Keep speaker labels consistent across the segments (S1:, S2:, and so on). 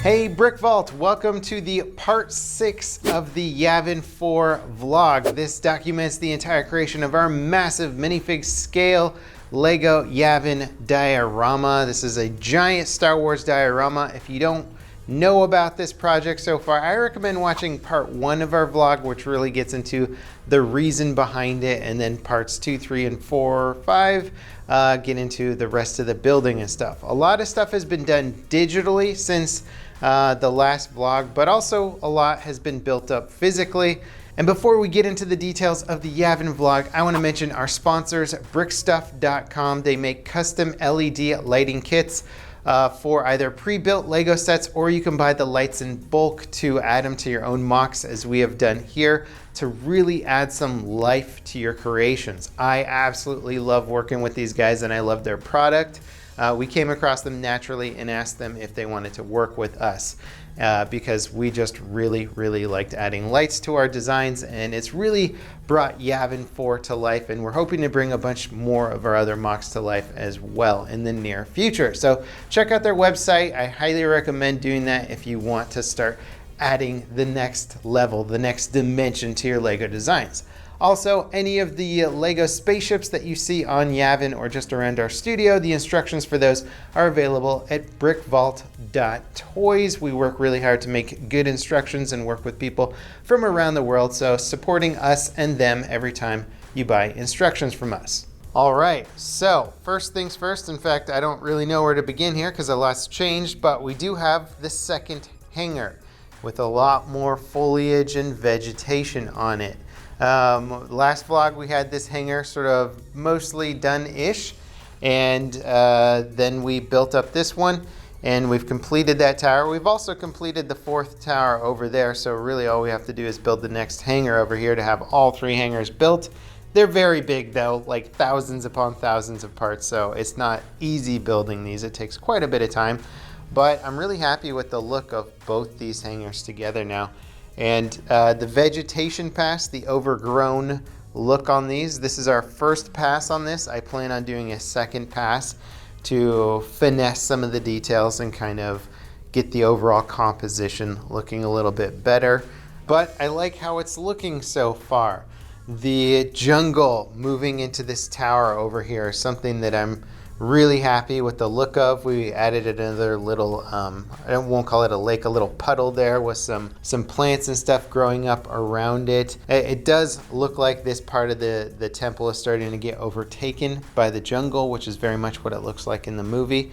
S1: Hey BrickVault, welcome to the part 6 of the Yavin 4 vlog. This documents the entire creation of our massive minifig scale Lego Yavin diorama. This is a giant Star Wars diorama. If you don't know about this project so far, I recommend watching part 1 of our vlog, which really gets into the reason behind it, and then parts 2, 3, and 4, 5 get into the rest of the building and stuff. A lot of stuff has been done digitally since the last vlog, but also a lot has been built up physically. And before we get into the details of the Yavin vlog, I want to mention our sponsors, brickstuff.com. They make custom LED lighting kits for either pre-built Lego sets, or you can buy the lights in bulk to add them to your own mocks, as we have done here, to really add some life to your creations. I absolutely love working with these guys, and I love their product. We came across them naturally and asked them if they wanted to work with us because we just really liked adding lights to our designs, and it's really brought Yavin 4 to life, and we're hoping to bring a bunch more of our other mocks to life as well in the near future. So check out their website. I highly recommend doing that if you want to start adding the next level, the next dimension to your Lego designs. Also, any of the Lego spaceships that you see on Yavin or just around our studio, the instructions for those are available at brickvault.toys. We work really hard to make good instructions and work with people from around the world, so supporting us and them every time you buy instructions from us. All right, so first things first. In fact, I don't really know where to begin here because a lot's changed, but we do have the second hangar with a lot more foliage and vegetation on it. Last vlog we had this hangar sort of mostly done-ish, and then we built up this one and we've completed that tower. We've also completed the 4th tower over there, so really all we have to do is build the next hangar over here to have all 3 hangars built. They're very big though, like thousands upon thousands of parts, so it's not easy building these. It takes quite a bit of time, but I'm really happy with the look of both these hangars together now. And the vegetation pass, the overgrown look on these, this is our first pass on this. I plan on doing a second pass to finesse some of the details and kind of get the overall composition looking a little bit better. But I like how it's looking so far. The jungle moving into this tower over here is something that I'm really happy with the look of. We added another little, I won't call it a lake, a little puddle there with some plants and stuff growing up around it. It does look like this part of the temple is starting to get overtaken by the jungle, which is very much what it looks like in the movie,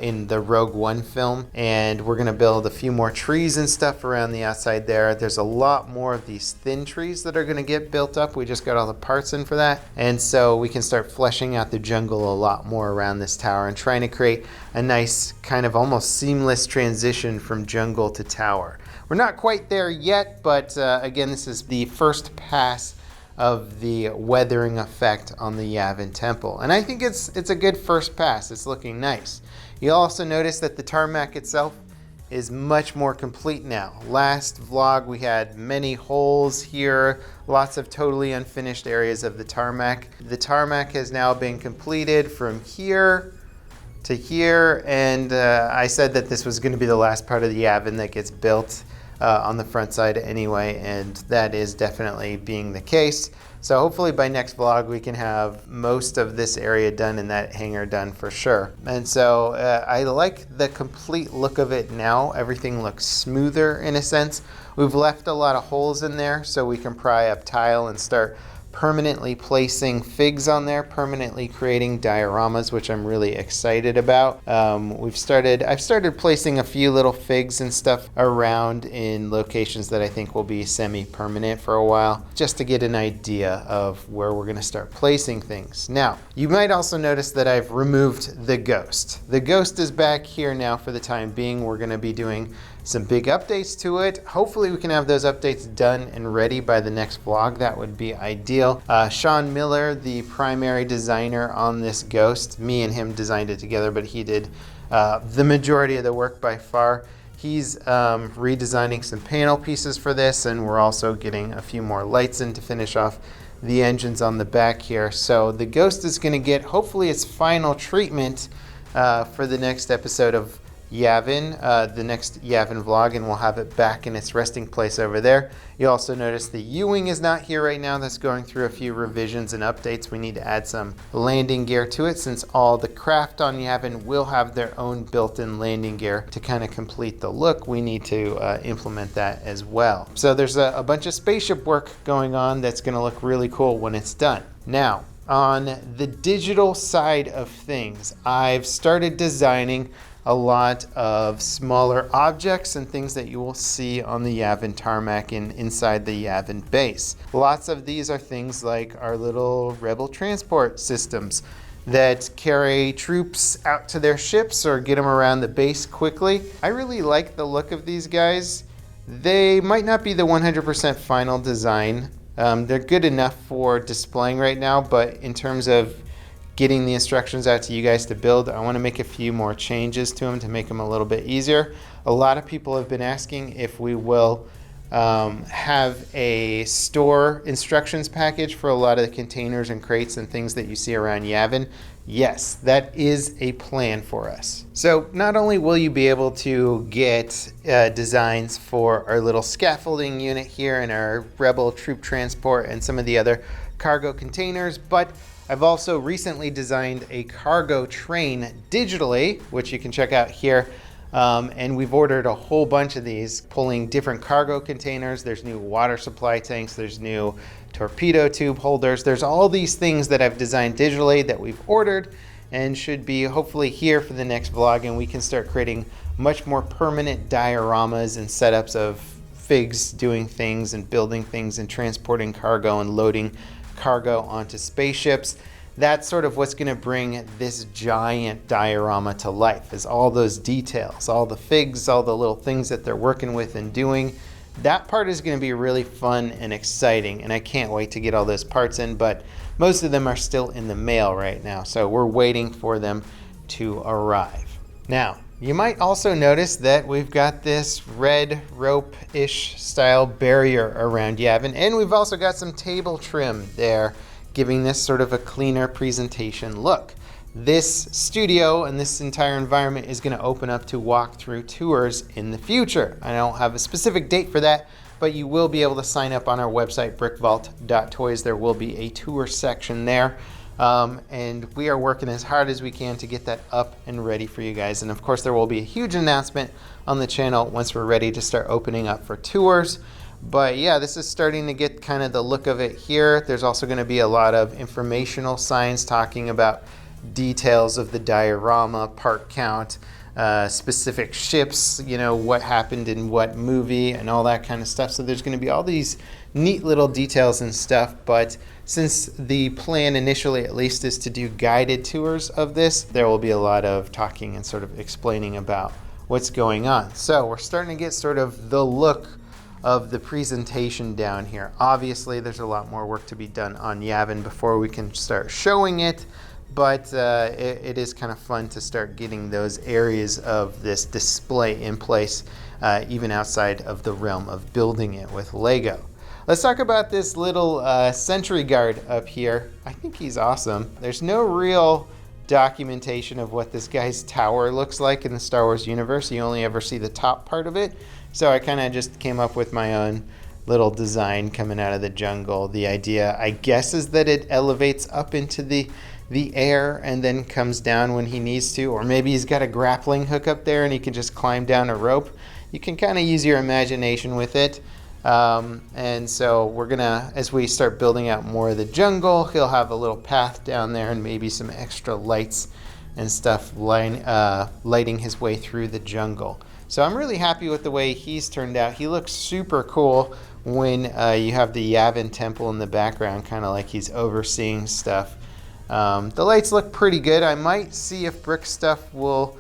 S1: in the Rogue One film. And we're gonna build a few more trees and stuff around the outside there. There's a lot more of these thin trees that are gonna get built up. We just got all the parts in for that. And so we can start fleshing out the jungle a lot more around this tower and trying to create a nice kind of almost seamless transition from jungle to tower. We're not quite there yet, but again, this is the first pass of the weathering effect on the Yavin temple, and I think it's a good first pass. It's looking nice. You'll also notice that the tarmac itself is much more complete now. Last vlog we had many holes here, lots of totally unfinished areas of the tarmac. The tarmac has now been completed from here to here, and I said that this was going to be the last part of the Yavin that gets built on the front side anyway, and that is definitely being the case. So hopefully by next vlog we can have most of this area done and that hangar done for sure. And so I like the complete look of it now. Everything looks smoother in a sense. We've left a lot of holes in there so we can pry up tile and start permanently placing figs on there, permanently creating dioramas, which I'm really excited about. I've started placing a few little figs and stuff around in locations that I think will be semi-permanent for a while, just to get an idea of where we're gonna start placing things. Now, you might also notice that I've removed the ghost. The ghost is back here now for the time being. We're gonna be doing some big updates to it. Hopefully we can have those updates done and ready by the next vlog. That would be ideal. Sean Miller, the primary designer on this ghost, me and him designed it together, but he did the majority of the work by far. He's redesigning some panel pieces for this, and we're also getting a few more lights in to finish off the engines on the back here. So the ghost is going to get hopefully its final treatment for the next episode of Yavin, the next Yavin vlog, and we'll have it back in its resting place over there. You also notice the U-wing is not here right now. That's going through a few revisions and updates. We need to add some landing gear to it, since all the craft on Yavin will have their own built-in landing gear. To kind of complete the look, we need to implement that as well. So there's a bunch of spaceship work going on that's going to look really cool when it's done. Now, on the digital side of things, I've started designing a lot of smaller objects and things that you will see on the Yavin tarmac and inside the Yavin base. Lots of these are things like our little rebel transport systems that carry troops out to their ships or get them around the base quickly. I really like the look of these guys. They might not be the 100% final design. They're good enough for displaying right now, but in terms of getting the instructions out to you guys to build, I want to make a few more changes to them to make them a little bit easier. A lot of people have been asking if we will have a store instructions package for a lot of the containers and crates and things that you see around Yavin. Yes, that is a plan for us. So not only will you be able to get designs for our little scaffolding unit here and our rebel troop transport and some of the other cargo containers, but I've also recently designed a cargo train digitally, which you can check out here. And we've ordered a whole bunch of these, pulling different cargo containers. There's new water supply tanks. There's new torpedo tube holders. There's all these things that I've designed digitally that we've ordered and should be hopefully here for the next vlog. And we can start creating much more permanent dioramas and setups of figs doing things and building things and transporting cargo and loading cargo onto spaceships. That's sort of what's going to bring this giant diorama to life, is all those details, all the figs, all the little things that they're working with and doing. That part is going to be really fun and exciting, and I can't wait to get all those parts in, but most of them are still in the mail right now, so we're waiting for them to arrive. Now, you might also notice that we've got this red rope-ish style barrier around Yavin, and we've also got some table trim there, giving this sort of a cleaner presentation look. This studio and this entire environment is going to open up to walkthrough tours in the future. I don't have a specific date for that, but you will be able to sign up on our website, BrickVault.toys. There will be a tour section there. And we are working as hard as we can to get that up and ready for you guys. And of course, there will be a huge announcement on the channel once we're ready to start opening up for tours. But yeah, this is starting to get kind of the look of it here. There's also going to be a lot of informational signs talking about details of the diorama, part count, specific ships, you know, what happened in what movie and all that kind of stuff. So there's going to be all these neat little details and stuff, but since the plan initially at least is to do guided tours of this, there will be a lot of talking and sort of explaining about what's going on. So we're starting to get sort of the look of the presentation down here. Obviously there's a lot more work to be done on Yavin before we can start showing it, but it is kind of fun to start getting those areas of this display in place, even outside of the realm of building it with Lego. Let's talk about this little sentry guard up here. I think he's awesome. There's no real documentation of what this guy's tower looks like in the Star Wars universe. You only ever see the top part of it. So I kind of just came up with my own little design coming out of the jungle. The idea, I guess, is that it elevates up into the air and then comes down when he needs to. Or maybe he's got a grappling hook up there and he can just climb down a rope. You can kind of use your imagination with it. And so we're gonna, as we start building out more of the jungle, he'll have a little path down there and maybe some extra lights and stuff lighting his way through the jungle. So I'm really happy with the way he's turned out. He looks super cool when you have the Yavin temple in the background, kind of like he's overseeing stuff. The lights look pretty good. I might see if Brick Stuff will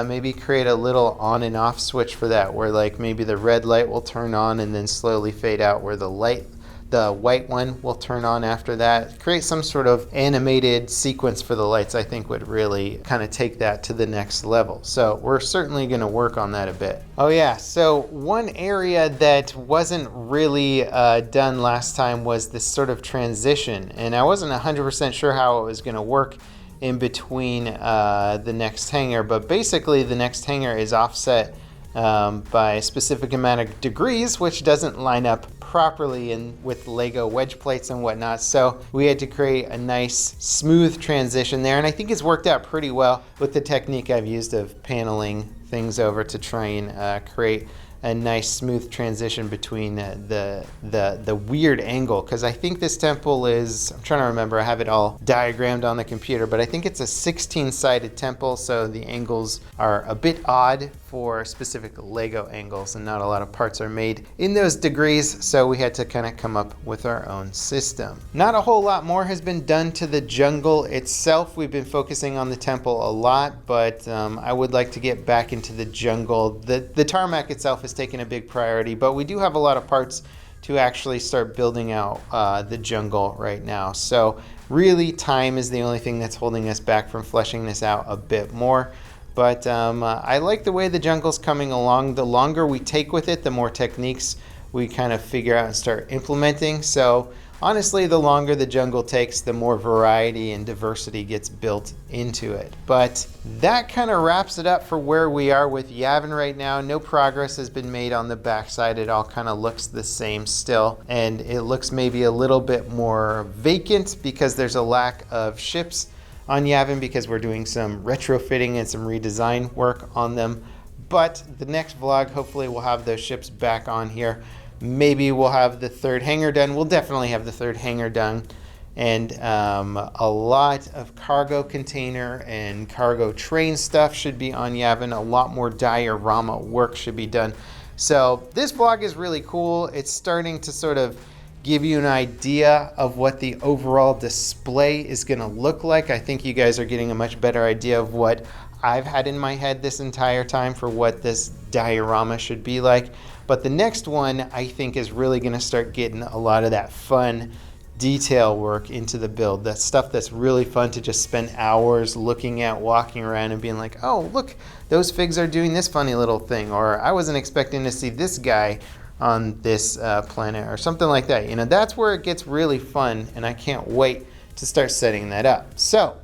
S1: maybe create a little on and off switch for that, where like maybe the red light will turn on and then slowly fade out, where the white one will turn on after that. Create some sort of animated sequence for the lights, I think would really kind of take that to the next level. So we're certainly going to work on that a bit. Oh yeah, so one area that wasn't really done last time was this sort of transition, and I wasn't 100% sure how it was going to work in between the next hangar, but basically the next hangar is offset by a specific amount of degrees, which doesn't line up properly with Lego wedge plates and whatnot. So we had to create a nice smooth transition there, and I think it's worked out pretty well with the technique I've used of paneling things over to try and create a nice smooth transition between the weird angle, because I think this temple is, I'm trying to remember, I have it all diagrammed on the computer, but I think it's a 16-sided temple, so the angles are a bit odd for specific Lego angles, and not a lot of parts are made in those degrees, so we had to kind of come up with our own system. Not a whole lot more has been done to the jungle itself. We've been focusing on the temple a lot, but I would like to get back into the jungle. The tarmac itself is taking a big priority, but we do have a lot of parts to actually start building out the jungle right now. So really, time is the only thing that's holding us back from fleshing this out a bit more. But I like the way the jungle's coming along. The longer we take with it, the more techniques we kind of figure out and start implementing. So honestly, the longer the jungle takes, the more variety and diversity gets built into it. But that kind of wraps it up for where we are with Yavin right now. No progress has been made on the backside. It all kind of looks the same still. And it looks maybe a little bit more vacant because there's a lack of ships on Yavin, because we're doing some retrofitting and some redesign work on them. But the next vlog, hopefully we'll have those ships back on here. Maybe we'll have the third hangar done. We'll definitely have the third hangar done. And a lot of cargo container and cargo train stuff should be on Yavin. A lot more diorama work should be done. So this vlog is really cool. It's starting to sort of give you an idea of what the overall display is going to look like. I think you guys are getting a much better idea of what I've had in my head this entire time for what this diorama should be like. But the next one, I think, is really going to start getting a lot of that fun detail work into the build. That stuff that's really fun to just spend hours looking at, walking around and being like, oh, look, those figs are doing this funny little thing, or I wasn't expecting to see this guy on this planet, or something like that. You know, that's where it gets really fun, and I can't wait to start setting that up. So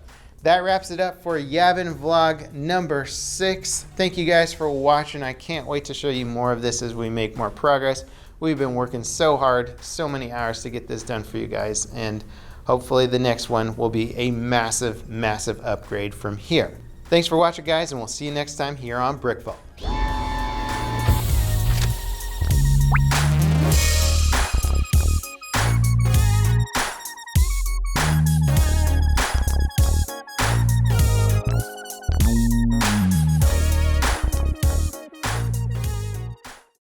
S1: that wraps it up for Yavin vlog number 6. Thank you guys for watching. I can't wait to show you more of this as we make more progress. We've been working so hard, so many hours to get this done for you guys, and hopefully the next one will be a massive, massive upgrade from here. Thanks for watching, guys, and we'll see you next time here on BrickVault.